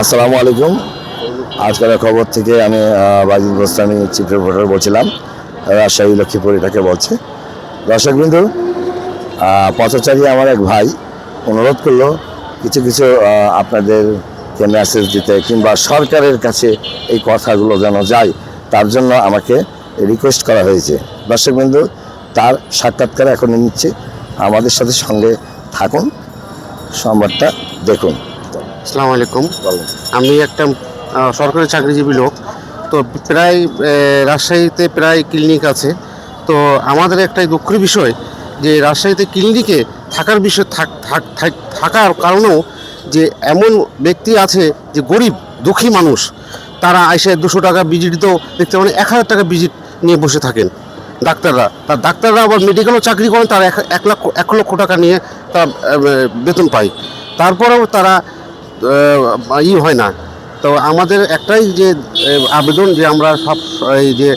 আসসালামু আলাইকুম। আজকের খবর থেকে আমি বাজিদ বোস্তানি চিফ রিপোর্টার বলছিলাম। রাজশাহী লক্ষ্মীপুর এটাকে বলছে। দর্শকবৃন্দু, পথচারী আমার এক ভাই অনুরোধ করলো কিছু কিছু আপনাদেরকে মেসেজ দিতে কিংবা সরকারের কাছে এই কথাগুলো যেন যায়, তার জন্য আমাকে রিকোয়েস্ট করা হয়েছে। দর্শকবৃন্দু, তার সাক্ষাৎকার এখন নিচ্ছে, আমাদের সাথে সঙ্গে থাকুন, সংবাদটা দেখুন। আসসালামু আলাইকুম। আমি একটা সরকারি চাকরিজীবী লোক। তো প্রায় রাজশাহীতে প্রায় ক্লিনিক আছে। তো আমাদের একটাই দুঃখের বিষয় যে রাজশাহীতে ক্লিনিকে থাকার বিষয় থাকার কারণেও যে এমন ব্যক্তি আছে যে গরিব দুঃখী মানুষ, তারা এসে 200 টাকা ভিজিট তো দেখতে মানে 1000 টাকা ভিজিট নিয়ে বসে থাকেন ডাক্তাররা আবার মেডিকেলও চাকরি করেন, তারা 1 লক্ষ টাকা নিয়ে তারা বেতন পায়, তারপরেও তারা হয় না। তো আমাদের একটাই যে আবেদন যে আমরা সব এই যে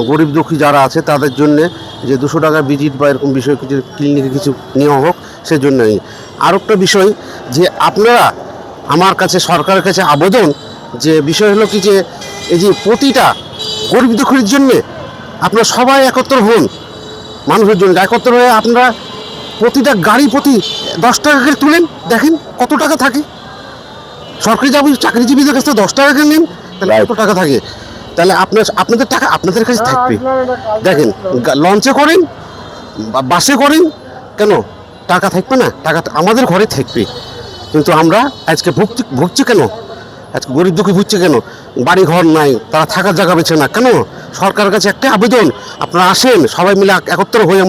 গরিব দুঃখী যারা আছে তাদের জন্যে যে 200 টাকা ভিজিট বা এরকম বিষয় কিছু ক্লিনিকে কিছু নেওয়া হোক, সেজন্যই। আর একটা বিষয় যে আপনারা আমার কাছে সরকারের কাছে আবেদন যে বিষয় হলো কি যে এই যে প্রতিটা গরিব দুঃখীর জন্যে আপনারা সবাই একত্র হন, মানুষের জন্য একত্র হয়ে আপনারা প্রতিটা গাড়ি প্রতি 10 টাকা করে তুলেন, দেখেন কত টাকা থাকে। সরকারি চাকরিজীবীদের কাছে 10 টাকা করে নেন, তাহলে কত টাকা থাকে। তাহলে আপনাদের টাকা আপনাদের কাছে থাকবে। দেখেন লঞ্চে করেন বা বাসে করেন, কেন টাকা থাকবে না? টাকা আমাদের ঘরে থাকবে। কিন্তু আমরা আজকে ভুগছি কেন? আজকে গরিব দুঃখী ভুগছে কেন? বাড়ি ঘর নাই, তারা থাকার জায়গা পেছে না কেন? সরকারের কাছে একটা আবেদন, আপনারা আসেন সবাই মিলে একত্র হয়ে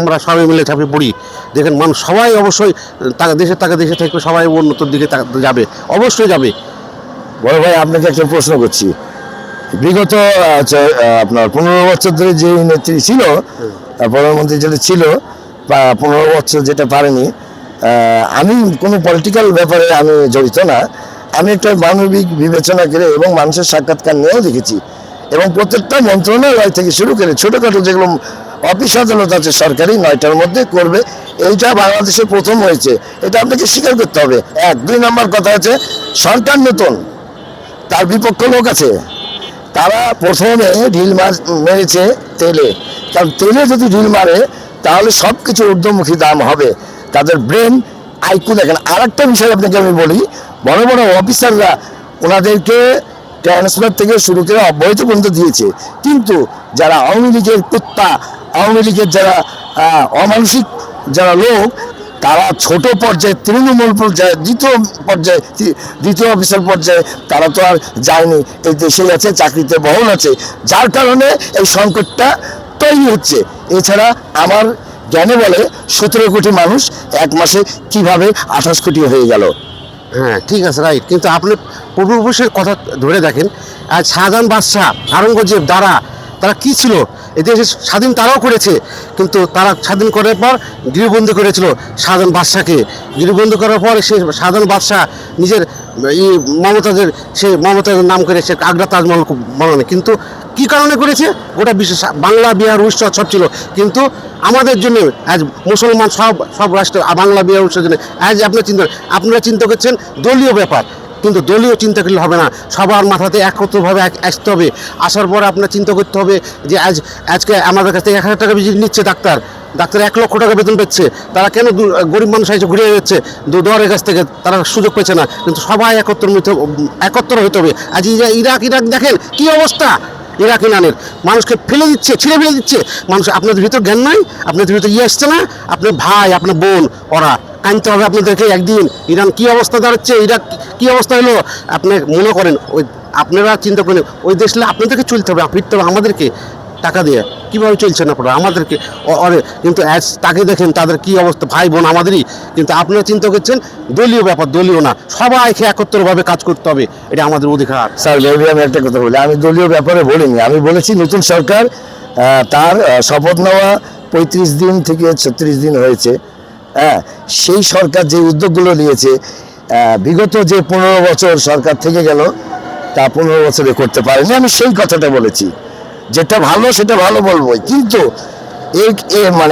আমরা সবাই মিলে ঝাঁপিয়ে পড়ি। দেখেন মানুষ সবাই অবশ্যই দেশে থাকবে, সবাই উন্নতির দিকে যাবে, অবশ্যই যাবে। বড় ভাই, আপনাকে একটা প্রশ্ন করছি। বিগত আপনার 15 বছর ধরে যে নেত্রী ছিল, প্রধানমন্ত্রী যেটা ছিল, 15 বছর যেটা পারেনি, আমি কোনো পলিটিক্যাল ব্যাপারে আমি জড়িত না, আমি একটা মানবিক বিবেচনা করে এবং মানুষের সাক্ষাৎকার নিয়েও দেখেছি, এবং প্রত্যেকটা মন্ত্রণালয় থেকে শুরু করে ছোটোখাটো যেগুলো অফিস আদালত আছে সরকারি 9টার মধ্যে করবে, এইটা বাংলাদেশে প্রথম হয়েছে, এটা আপনাকে স্বীকার করতে হবে। 2 নম্বর কথা হচ্ছে সরকার নতুন, তার বিপক্ষ লোক আছে, তারা প্রথমে ঢিল মেরেছে তেলে, কারণ তেলে যদি ঢিল মারে তাহলে সব কিছু ঊর্ধ্বমুখী দাম হবে, তাদের ব্রেন আইকিউ দেখেন। আর একটা বিষয় আপনাকে আমি বলি, বড় বড় অফিসাররা ওনাদেরকে ট্রান্সফার থেকে শুরু করে অব্যাহতি পর্যন্ত দিয়েছে, কিন্তু যারা আওয়ামী লীগের কুত্তা, আওয়ামী লীগের যারা অমানসিক যারা লোক, তারা ছোট পর্যায়ে তৃণমূল পর্যায়ে দ্বিতীয় অফিসার পর্যায়ে তারা তো আর যায়নি, এই দেশেই আছে, চাকরিতে বহল আছে, যার কারণে এই সংকটটা তৈরি হচ্ছে। এছাড়া আমার জ্ঞানে বলে 17 কোটি মানুষ 1 মাসে কিভাবে 28 কোটি হয়ে গেল। হ্যাঁ, ঠিক আছে, রাইট। কিন্তু আপনি পূর্বপুরুষের কথা ধরে দেখেন, আর শাহজাহান বাদশাহ, আওরঙ্গজেব, তারা কি ছিল? এই দেশে স্বাধীন তারাও করেছে, কিন্তু তারা স্বাধীন করার পর গৃহবন্দী করেছিল শাহজাহান বাদশাহকে। গৃহবন্দী করার পর সে শাহজাহান বাদশাহ নিজের মমতাজের নাম করে সে আগ্রা তাজমহল বানানো, কিন্তু কি কারণে করেছে? গোটা বিশ্ব বাংলা বিহার উড়িষ্যা সব ছিল, কিন্তু আমাদের জন্য আজ মুসলমান সব রাষ্ট্র বাংলা বিহার উড়িষ্যার জন্য আজ আপনারা চিন্তা করছেন দলীয় ব্যাপার, কিন্তু দলীয় চিন্তা করলে হবে না, সবার মাথাতে একত্রভাবে আসতে হবে। আসার পরে আপনার চিন্তা করতে হবে যে আজকে আমাদের কাছ থেকে 1000 টাকা ভিজিট নিচ্ছে ডাক্তার 1 লক্ষ টাকা বেতন পাচ্ছে, তারা কেন গরিব মানুষ এসে ঘুরে যাচ্ছে দুয়ারের কাছ থেকে, তারা সুযোগ পেয়েছে না? কিন্তু সবাই একত্র হতে হবে। আজ ইরাক দেখেন কি অবস্থা, ইরাক ইরানের মানুষকে ছিঁড়ে ফেলে দিচ্ছে মানুষ। আপনাদের ভিতর জ্ঞান নাই, আপনাদের ভিতর আসছে না, আপনার ভাই আপনার বোন ওরা কানতে হবে আপনাদেরকে একদিন। ইরান কি অবস্থা দাঁড়াচ্ছে, ইরাক কি অবস্থা হলো, আপনি মনে করেন আপনারা চিন্তা করেন ওই দেশে আপনাদেরকে চলতে হবে, ফিরতে হবে আমাদেরকে টাকা দিয়ে। কীভাবে চলছেন আপনারা আমাদেরকে কিন্তু তাকে দেখেন তাদের কি অবস্থা, ভাই বোন আমাদেরই, কিন্তু আপনারা চিন্তা করছেন দলীয় ব্যাপার, দলীয় না, সবাইকে একত্রভাবে কাজ করতে হবে, এটা আমাদের অধিকার। স্যার, আমি একটা কথা বলি, আমি দলীয় ব্যাপারে বলিনি, আমি বলেছি নতুন সরকার তার শপথ নেওয়া 35 দিন থেকে 36 দিন হয়েছে। হ্যাঁ, সেই সরকার যে উদ্যোগগুলো নিয়েছে, বিগত যে 15 বছর সরকার থেকে গেল তা 15 বছরে করতে পারেনি, আমি সেই কথাটা বলেছি। যেটা ভালো সেটা ভালো বলবোই, কিন্তু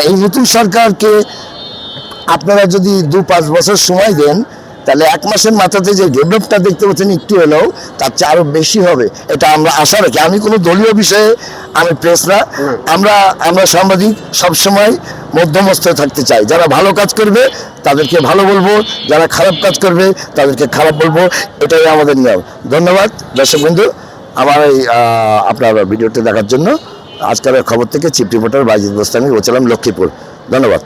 এই নতুন সরকারকে আপনারা যদি 2-5 বছর সময় দেন, তাহলে 1 মাসের মাথাতে যে ডেভেলপটা দেখতে পাচ্ছেন একটু হলেও তার চেয়ে আরো বেশি হবে, এটা আমরা আশা রাখি। আমি কোনো দলীয় বিষয়ে আমি প্রেস না, আমরা সাংবাদিক সবসময় মধ্যমস্থ থাকতে চাই। যারা ভালো কাজ করবে তাদেরকে ভালো বলবো, যারা খারাপ কাজ করবে তাদেরকে খারাপ বলবো, এটাই আমাদের নিয়ম। ধন্যবাদ দর্শক বন্ধু আমার এই আপনার ভিডিওটি দেখার জন্য। আজকের খবর থেকে চিফ রিপোর্টার বাইজিদ বোস্তামি, ও ছিলাম লক্ষ্মীপুর। ধন্যবাদ।